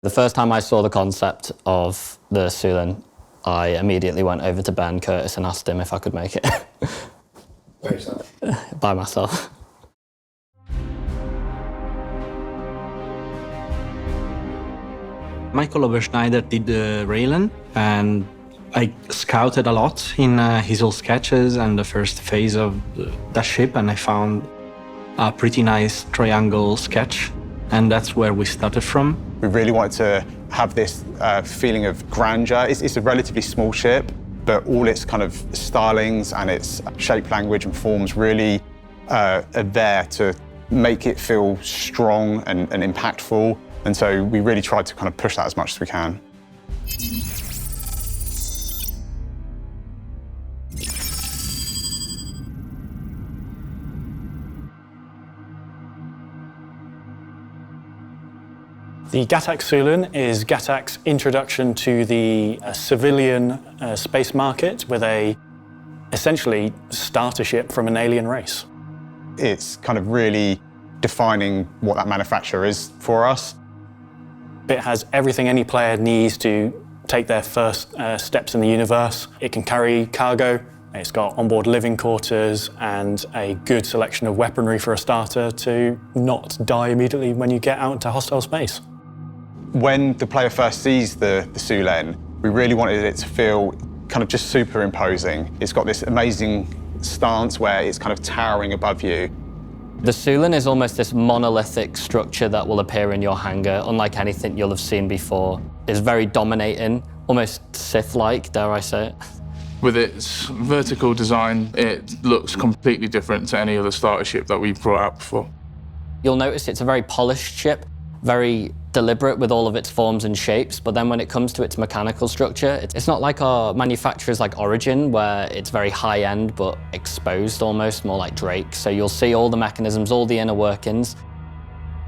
The first time I saw the concept of the Sulin, I immediately went over to Ben Curtis and asked him if I could make it. By yourself? By myself. Michael Oberschneider did the Raylan, and I scouted a lot in his old sketches and the first phase of the ship, and I found a pretty nice triangle sketch, and that's where we started from. We really wanted to have this feeling of grandeur. It's a relatively small ship, but all its kind of stylings and its shape, language and forms really are there to make it feel strong and impactful. And so we really tried to kind of push that as much as we can. The Gatac Sulin is Gatac's introduction to the civilian space market with a essentially starter ship from an alien race. It's kind of really defining what that manufacturer is for us. It has everything any player needs to take their first steps in the universe. It can carry cargo. It's got onboard living quarters and a good selection of weaponry for a starter to not die immediately when you get out into hostile space. When the player first sees the Sulin, we really wanted it to feel kind of just super imposing. It's got this amazing stance where it's kind of towering above you. The Sulin is almost this monolithic structure that will appear in your hangar, unlike anything you'll have seen before. It's very dominating, almost Sith-like, dare I say it. With its vertical design, it looks completely different to any other starter ship that we've brought out before. You'll notice it's a very polished ship, very deliberate with all of its forms and shapes, but then when it comes to its mechanical structure, it's not like our manufacturers like Origin, where it's very high-end but exposed almost, more like Drake. So you'll see all the mechanisms, all the inner workings.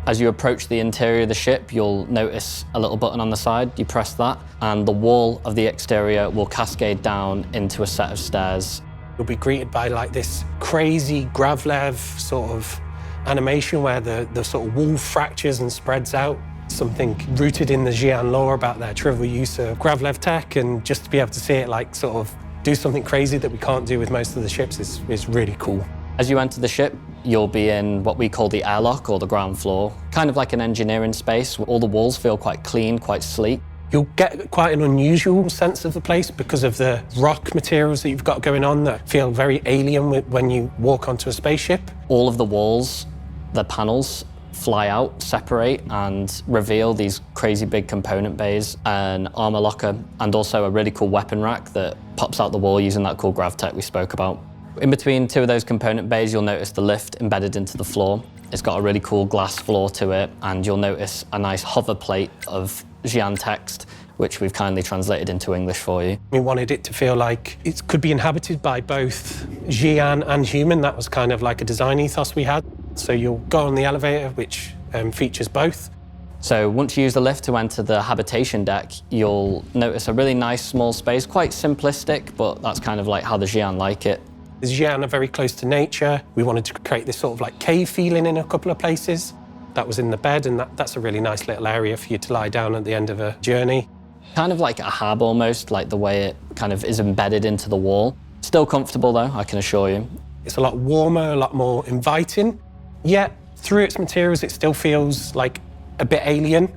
As you approach the interior of the ship, you'll notice a little button on the side. You press that, and the wall of the exterior will cascade down into a set of stairs. You'll be greeted by like this crazy Gravlev sort of animation where the sort of wall fractures and spreads out. Something rooted in the Xi'an lore about their trivial use of Gravlev tech, and just to be able to see it like sort of do something crazy that we can't do with most of the ships is really cool. As you enter the ship, you'll be in what we call the airlock, or the ground floor, kind of like an engineering space. All the walls feel quite clean, quite sleek. You'll get quite an unusual sense of the place because of the rock materials that you've got going on that feel very alien when you walk onto a spaceship. All of the walls, the panels, fly out, separate, and reveal these crazy big component bays, an armor locker, and also a really cool weapon rack that pops out the wall using that cool grav tech we spoke about. In between two of those component bays, you'll notice the lift embedded into the floor. It's got a really cool glass floor to it, and you'll notice a nice hover plate of Xi'an text, which we've kindly translated into English for you. We wanted it to feel like it could be inhabited by both Xi'an and human. That was kind of like a design ethos we had. So you'll go on the elevator, which features both. So once you use the lift to enter the habitation deck, you'll notice a really nice small space, quite simplistic, but that's kind of like how the Xi'an like it. The Xi'an are very close to nature. We wanted to create this sort of like cave feeling in a couple of places. That was in the bed, and that's a really nice little area for you to lie down at the end of a journey. Kind of like a hab almost, like the way it kind of is embedded into the wall. Still comfortable though, I can assure you. It's a lot warmer, a lot more inviting. Yet, through its materials, it still feels like a bit alien.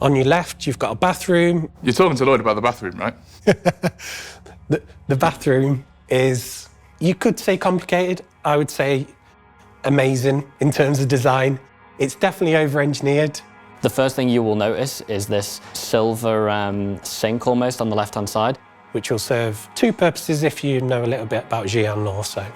On your left, you've got a bathroom. You're talking to Lloyd about the bathroom, right? The bathroom is, you could say complicated. I would say amazing in terms of design. It's definitely over-engineered. The first thing you will notice is this silver sink almost on the left-hand side. Which will serve two purposes if you know a little bit about Xi'an lore. So,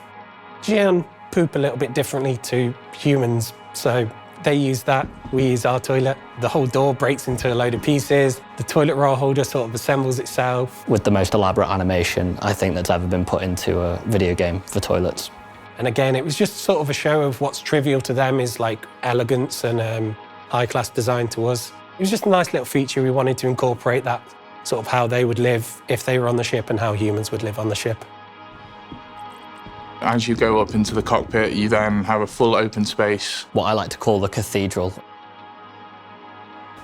Xi'an poop a little bit differently to humans, so they use that, we use our toilet. The whole door breaks into a load of pieces. The toilet roll holder sort of assembles itself. With the most elaborate animation I think that's ever been put into a video game for toilets. And again, it was just sort of a show of what's trivial to them is like elegance and high-class design to us. It was just a nice little feature. We wanted to incorporate that sort of how they would live if they were on the ship and how humans would live on the ship. As you go up into the cockpit, you then have a full open space. What I like to call the cathedral.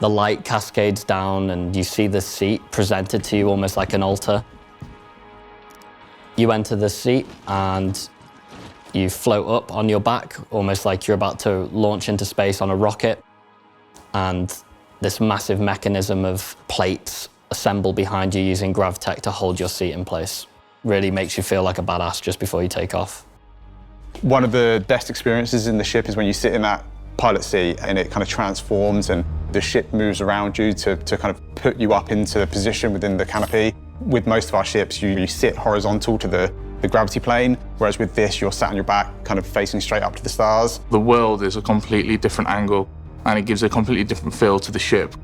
The light cascades down and you see the seat presented to you almost like an altar. You enter the seat and you float up on your back, almost like you're about to launch into space on a rocket. And this massive mechanism of plates assemble behind you using Gravtech to hold your seat in place. Really makes you feel like a badass just before you take off. One of the best experiences in the ship is when you sit in that pilot seat and it kind of transforms and the ship moves around you to kind of put you up into a position within the canopy. With most of our ships, you sit horizontal to the gravity plane, whereas with this, you're sat on your back, kind of facing straight up to the stars. The world is a completely different angle, and it gives a completely different feel to the ship.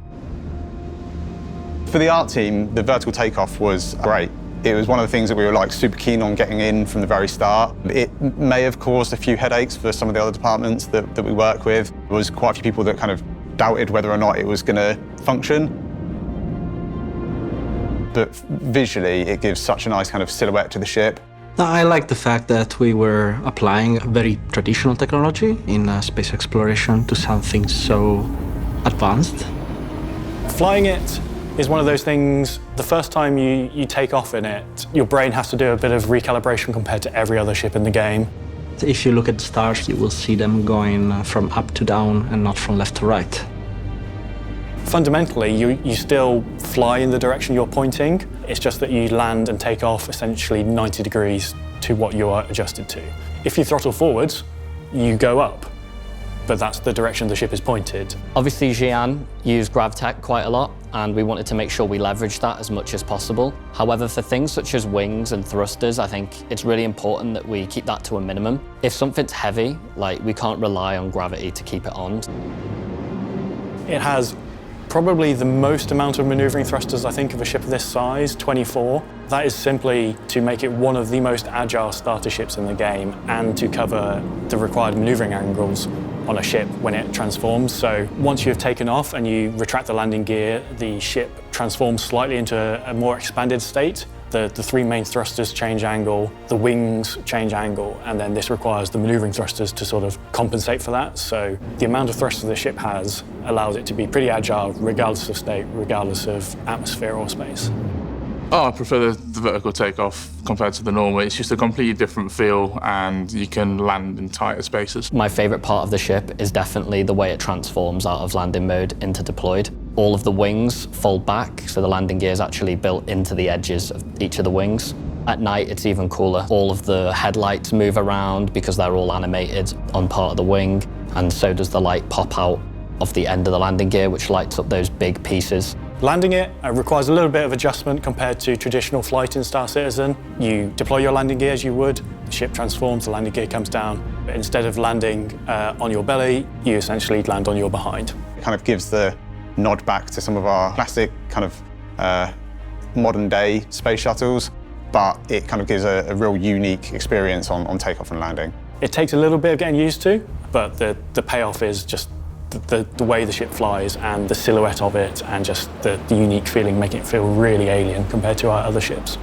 For the art team, the vertical takeoff was great. It was one of the things that we were super keen on getting in from the very start. It may have caused a few headaches for some of the other departments that we work with. There was quite a few people that kind of doubted whether or not it was going to function. But visually, it gives such a nice kind of silhouette to the ship. I like the fact that we were applying very traditional technology in space exploration to something so advanced. Flying it is one of those things, the first time you take off in it, your brain has to do a bit of recalibration compared to every other ship in the game. If you look at the stars, you will see them going from up to down and not from left to right. Fundamentally, you still fly in the direction you're pointing. It's just that you land and take off essentially 90 degrees to what you are adjusted to. If you throttle forwards, you go up, but that's the direction the ship is pointed. Obviously, Xi'an used Gravtech quite a lot, and we wanted to make sure we leveraged that as much as possible. However, for things such as wings and thrusters, I think it's really important that we keep that to a minimum. If something's heavy, we can't rely on gravity to keep it on. It has probably the most amount of maneuvering thrusters, I think, of a ship of this size, 24. That is simply to make it one of the most agile starter ships in the game and to cover the required maneuvering angles on a ship when it transforms. So once you've taken off and you retract the landing gear, the ship transforms slightly into a more expanded state. The three main thrusters change angle, the wings change angle, and then this requires the maneuvering thrusters to sort of compensate for that. So the amount of thrusters the ship has allows it to be pretty agile regardless of state, regardless of atmosphere or space. Oh, I prefer the vertical takeoff compared to the normal. It's just a completely different feel and you can land in tighter spaces. My favourite part of the ship is definitely the way it transforms out of landing mode into deployed. All of the wings fold back, so the landing gear is actually built into the edges of each of the wings. At night, it's even cooler. All of the headlights move around because they're all animated on part of the wing, and so does the light pop out of the end of the landing gear, which lights up those big pieces. Landing it requires a little bit of adjustment compared to traditional flight in Star Citizen. You deploy your landing gear as you would, the ship transforms, the landing gear comes down. But instead of landing on your belly, you essentially land on your behind. It kind of gives the nod back to some of our classic kind of modern day space shuttles, but it kind of gives a real unique experience on takeoff and landing. It takes a little bit of getting used to, but the payoff is just the way the ship flies and the silhouette of it and just the unique feeling, making it feel really alien compared to our other ships.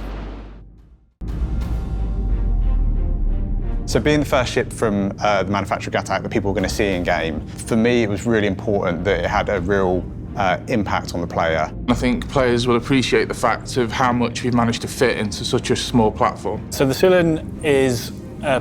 So being the first ship from the manufacturer Gatac that people were going to see in game, for me it was really important that it had a real impact on the player. I think players will appreciate the fact of how much we've managed to fit into such a small platform. So the Squadron is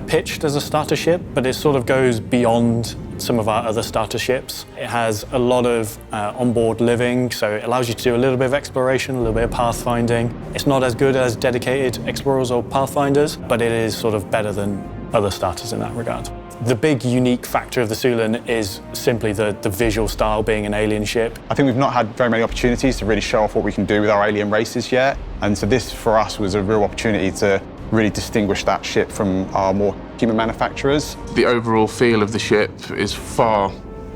pitched as a starter ship, but it sort of goes beyond some of our other starter ships. It has a lot of onboard living, so it allows you to do a little bit of exploration, a little bit of pathfinding. It's not as good as dedicated explorers or pathfinders, but it is sort of better than other starters in that regard. The big unique factor of the Squadron is simply the visual style, being an alien ship. I think we've not had very many opportunities to really show off what we can do with our alien races yet, and so this for us was a real opportunity to really distinguish that ship from our more human manufacturers. The overall feel of the ship is far,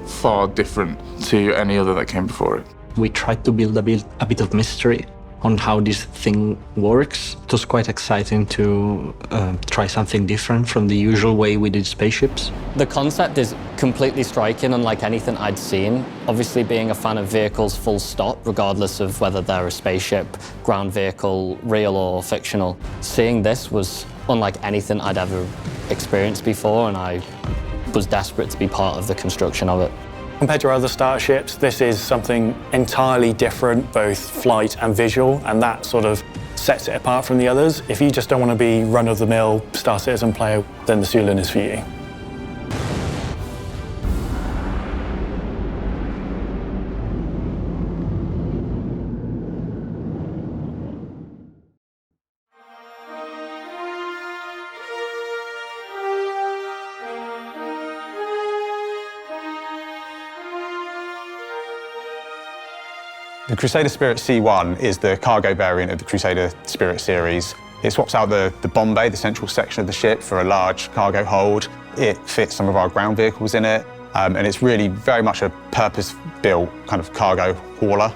far different to any other that came before it. We tried to build a bit of mystery on how this thing works. It was quite exciting to try something different from the usual way we did spaceships. The concept is completely striking, unlike anything I'd seen. Obviously, being a fan of vehicles full stop, regardless of whether they're a spaceship, ground vehicle, real or fictional, seeing this was unlike anything I'd ever experienced before, and I was desperate to be part of the construction of it. Compared to other starships, this is something entirely different, both flight and visual, and that sort of sets it apart from the others. If you just don't want to be run-of-the-mill Star Citizen player, then the Sulin is for you. The Crusader Spirit C1 is the cargo variant of the Crusader Spirit series. It swaps out the bomb bay, the central section of the ship, for a large cargo hold. It fits some of our ground vehicles in it, and it's really very much a purpose-built kind of cargo hauler.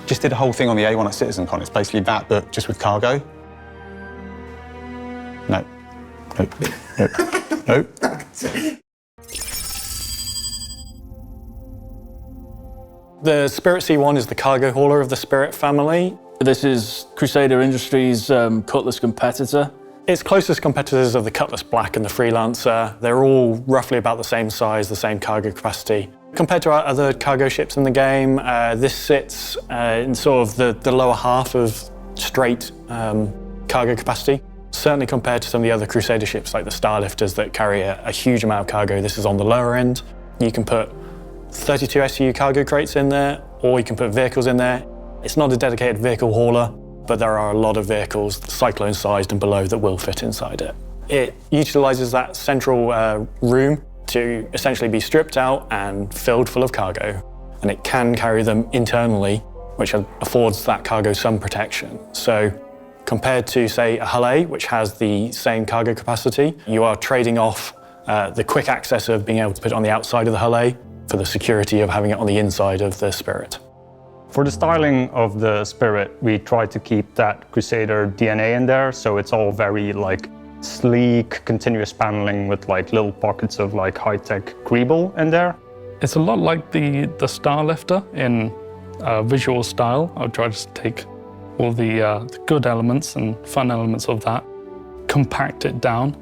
Just did a whole thing on the A1 at CitizenCon. It's basically that, but just with cargo. No. Nope. Nope. Nope. The Spirit C1 is the cargo hauler of the Spirit family. This is Crusader Industries' Cutlass competitor. Its closest competitors are the Cutlass Black and the Freelancer. They're all roughly about the same size, the same cargo capacity. Compared to our other cargo ships in the game, this sits in sort of the lower half of straight cargo capacity. Certainly compared to some of the other Crusader ships like the Starlifters that carry a huge amount of cargo, this is on the lower end. You can put 32 SU cargo crates in there, or you can put vehicles in there. It's not a dedicated vehicle hauler, but there are a lot of vehicles Cyclone-sized and below that will fit inside it. It utilises that central room to essentially be stripped out and filled full of cargo, and it can carry them internally, which affords that cargo some protection. So compared to, say, a Hull A, which has the same cargo capacity, you are trading off the quick access of being able to put it on the outside of the Hull A for the security of having it on the inside of the Spirit. For the styling of the Spirit, we try to keep that Crusader DNA in there, so it's all very like sleek, continuous paneling with like little pockets of like high-tech greeble in there. It's a lot like the Starlifter in visual style. I would try to take all the good elements and fun elements of that, compact it down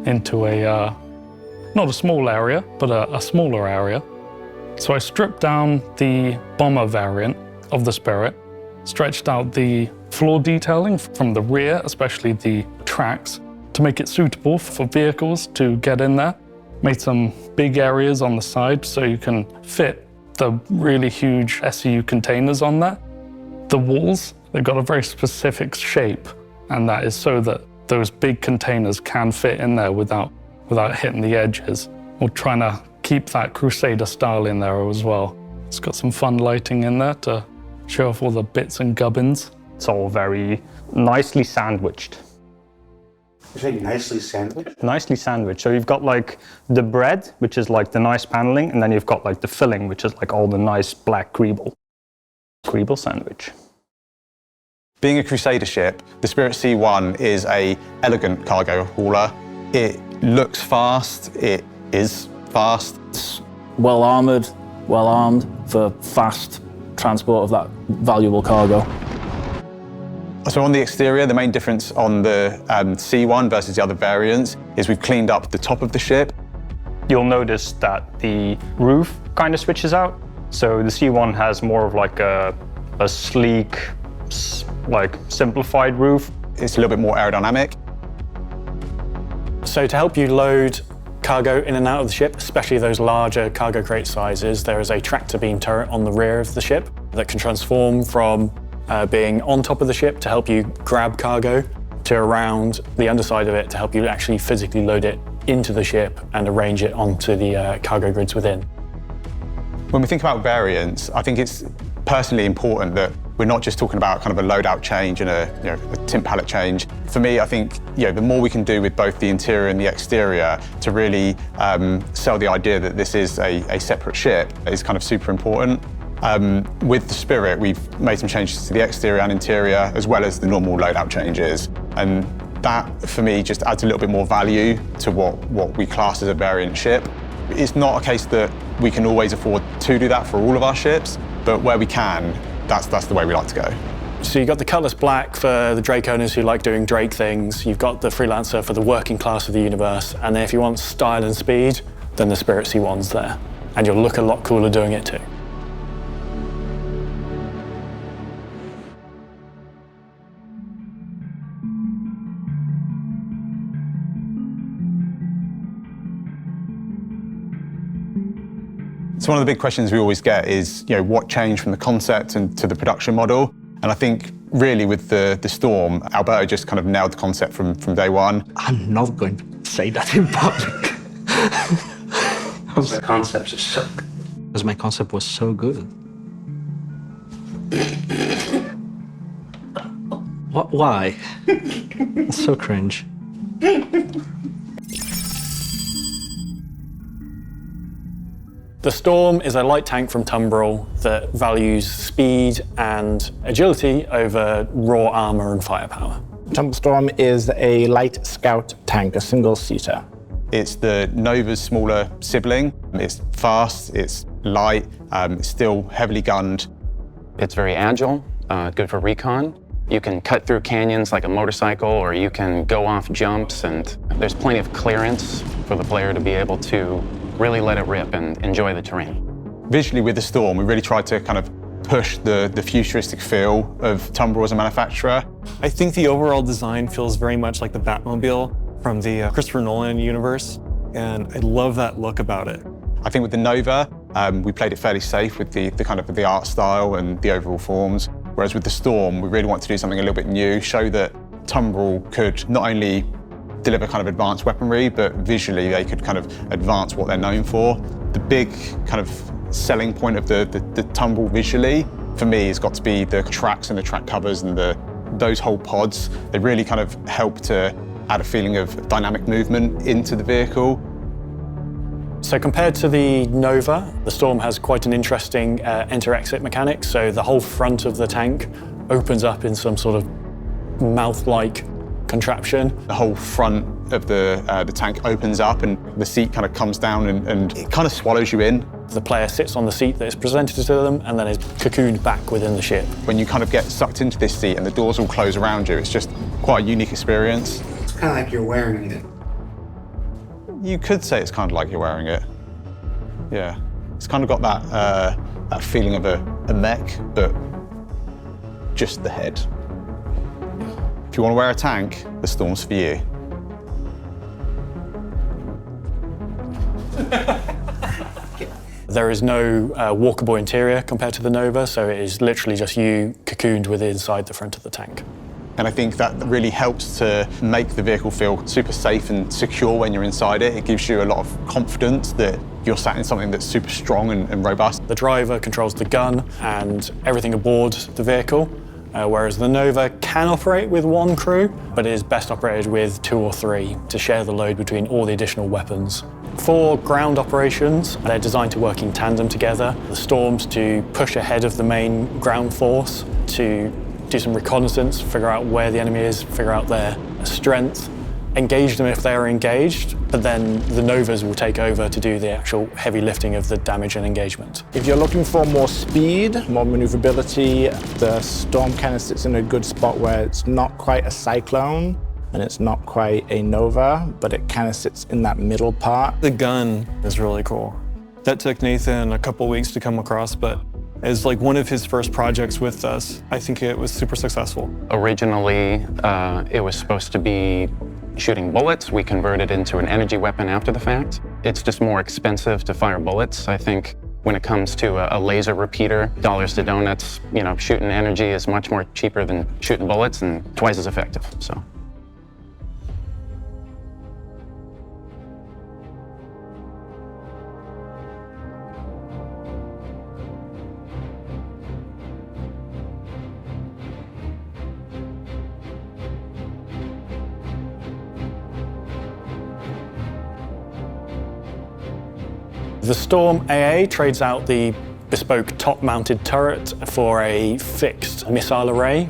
into a not a small area, but a smaller area. So I stripped down the bomber variant of the Spirit, stretched out the floor detailing from the rear, especially the tracks, to make it suitable for vehicles to get in there. Made some big areas on the side so you can fit the really huge SCU containers on there. The walls, they've got a very specific shape, and that is so that those big containers can fit in there without hitting the edges. We're trying to keep that Crusader style in there as well. It's got some fun lighting in there to show off all the bits and gubbins. It's all very nicely sandwiched. You say nicely sandwiched? Nicely sandwiched. So you've got like the bread, which is like the nice paneling, and then you've got like the filling, which is like all the nice black greeble. Greeble sandwich. Being a Crusader ship, the Spirit C1 is an elegant cargo hauler. It looks fast, it is fast. It's well armoured, well armed for fast transport of that valuable cargo. So on the exterior, the main difference on the C1 versus the other variants is we've cleaned up the top of the ship. You'll notice that the roof kind of switches out. So the C1 has more of like a sleek, like simplified roof. It's a little bit more aerodynamic. So to help you load cargo in and out of the ship, especially those larger cargo crate sizes, there is a tractor beam turret on the rear of the ship that can transform from being on top of the ship to help you grab cargo to around the underside of it to help you actually physically load it into the ship and arrange it onto the cargo grids within. When we think about variants, I think it's personally important that we're not just talking about kind of a loadout change and a tint palette change. For me, I think the more we can do with both the interior and the exterior to really sell the idea that this is a separate ship is kind of super important. With the Spirit, we've made some changes to the exterior and interior, as well as the normal loadout changes. And that, for me, just adds a little bit more value to what we class as a variant ship. It's not a case that we can always afford to do that for all of our ships, but where we can, that's the way we like to go. So you've got the Cutlass Black for the Drake owners who like doing Drake things. You've got the Freelancer for the working class of the universe. And then if you want style and speed, then the Spirit C1's there. and you'll look a lot cooler doing it too. So one of the big questions we always get is, what changed from the concept and to the production model? And I think really with the Storm, Alberto just kind of nailed the concept from day one. I'm not going to say that in public. The concept is so good. Because my concept was so good. Why? It's so cringe. The Storm is a light tank from Tumbril that values speed and agility over raw armor and firepower. Tumbril Storm is a light scout tank, a single-seater. It's the Nova's smaller sibling. It's fast, it's light, it's still heavily gunned. It's very agile, good for recon. You can cut through canyons like a motorcycle, or you can go off jumps, and there's plenty of clearance for the player to be able to really let it rip and enjoy the terrain. Visually with the Storm, we really tried to kind of push the futuristic feel of Tumbril as a manufacturer. I think the overall design feels very much like the Batmobile from the Christopher Nolan universe, and I love that look about it. I think with the Nova, we played it fairly safe with the kind of the art style and the overall forms, whereas with the Storm, we really wanted to do something a little bit new, show that Tumbril could not only deliver kind of advanced weaponry, but visually they could kind of advance what they're known for. The big kind of selling point of the Tumbril visually, for me, has got to be the tracks and the track covers and those whole pods. They really kind of help to add a feeling of dynamic movement into the vehicle. So compared to the Nova, the Storm has quite an interesting enter-exit mechanic. So the whole front of the tank opens up in some sort of mouth-like contraption. The whole front of the tank opens up and the seat kind of comes down and it kind of swallows you in. The player sits on the seat that is presented to them and then is cocooned back within the ship. When you kind of get sucked into this seat and the doors all close around you, it's just quite a unique experience. It's kind of like you're wearing it. You could say it's kind of like you're wearing it. Yeah. It's kind of got that feeling of a mech, but just the head. If you want to wear a tank, the Storm's for you. There is no walkable interior compared to the Nova, so it is literally just you cocooned within inside the front of the tank. And I think that really helps to make the vehicle feel super safe and secure when you're inside it. It gives you a lot of confidence that you're sat in something that's super strong and robust. The driver controls the gun and everything aboard the vehicle, whereas the Nova can operate with one crew, but it is best operated with 2 or 3 to share the load between all the additional weapons. For ground operations, they're designed to work in tandem together. The Storms to push ahead of the main ground force, to do some reconnaissance, figure out where the enemy is, figure out their strength, engage them if they are engaged, but then the Novas will take over to do the actual heavy lifting of the damage and engagement. If you're looking for more speed, more maneuverability, the Storm kind of sits in a good spot where it's not quite a Cyclone and it's not quite a Nova, but it kind of sits in that middle part. The gun is really cool. That took Nathan a couple weeks to come across, but as like one of his first projects with us, I think it was super successful. Originally, it was supposed to be shooting bullets. We converted it into an energy weapon after the fact. It's just more expensive to fire bullets. I think when it comes to a laser repeater, dollars to donuts, shooting energy is much more cheaper than shooting bullets and twice as effective, so. The Storm AA trades out the bespoke top-mounted turret for a fixed missile array.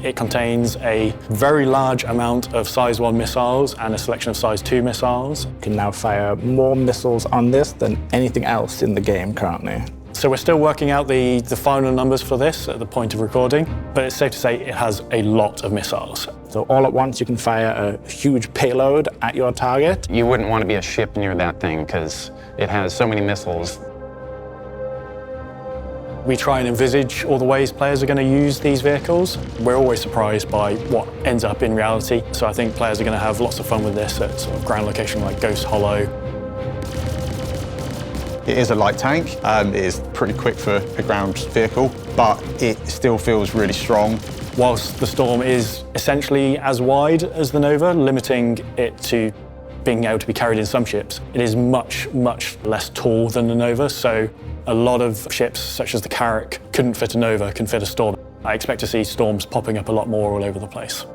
It contains a very large amount of size 1 missiles and a selection of size 2 missiles. You can now fire more missiles on this than anything else in the game currently. So we're still working out the final numbers for this at the point of recording, but it's safe to say it has a lot of missiles. So all at once you can fire a huge payload at your target. You wouldn't want to be a ship near that thing because it has so many missiles. We try and envisage all the ways players are going to use these vehicles. We're always surprised by what ends up in reality. So I think players are going to have lots of fun with this at sort of ground location like Ghost Hollow. It is a light tank. It is pretty quick for a ground vehicle, but it still feels really strong. Whilst the Storm is essentially as wide as the Nova, limiting it to being able to be carried in some ships, it is much, much less tall than the Nova. So a lot of ships, such as the Carrack, couldn't fit a Nova, can fit a Storm. I expect to see Storms popping up a lot more all over the place.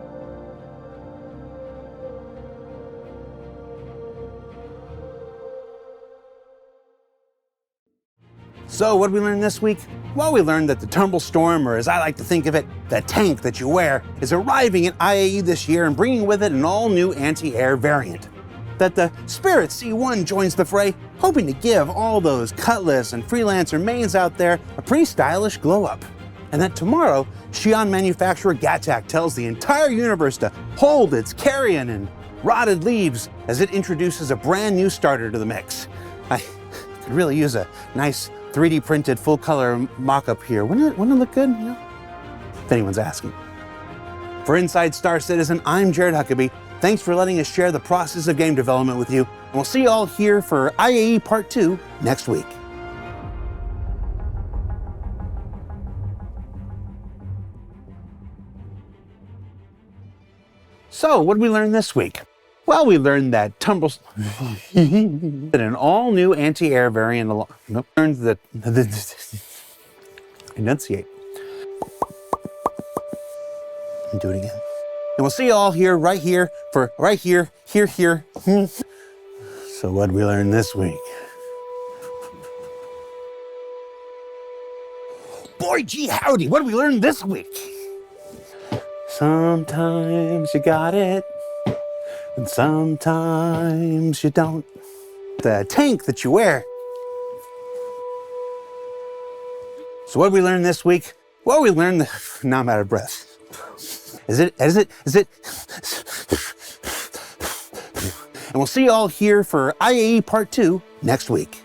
So what did we learn this week? Well, we learned that the Tumble Storm, or as I like to think of it, the tank that you wear, is arriving at IAE this year and bringing with it an all-new anti-air variant. That the Spirit C1 joins the fray, hoping to give all those Cutlass and Freelancer mains out there a pretty stylish glow-up. And that tomorrow, Xi'an manufacturer Gatac tells the entire universe to hold its carrion and rotted leaves as it introduces a brand new starter to the mix. I could really use a nice 3D printed full color mock-up here. Wouldn't it look good? You know? If anyone's asking. For Inside Star Citizen, I'm Jared Huckabee. Thanks for letting us share the process of game development with you. And we'll see you all here for IAE Part 2 next week. So, what did we learn this week? Well, we learned that Tumble... that an all-new anti-air variant... Nope. Learned that... Enunciate. And do it again. And we'll see you all here, right here, for right here, here. So what did we learn this week? Boy, gee howdy, what did we learn this week? Sometimes you got it, and sometimes you don't. The tank that you wear. So what did we learn this week? Well, we learned that... Now I'm out of breath. Is it? And we'll see you all here for IAE Part 2 next week.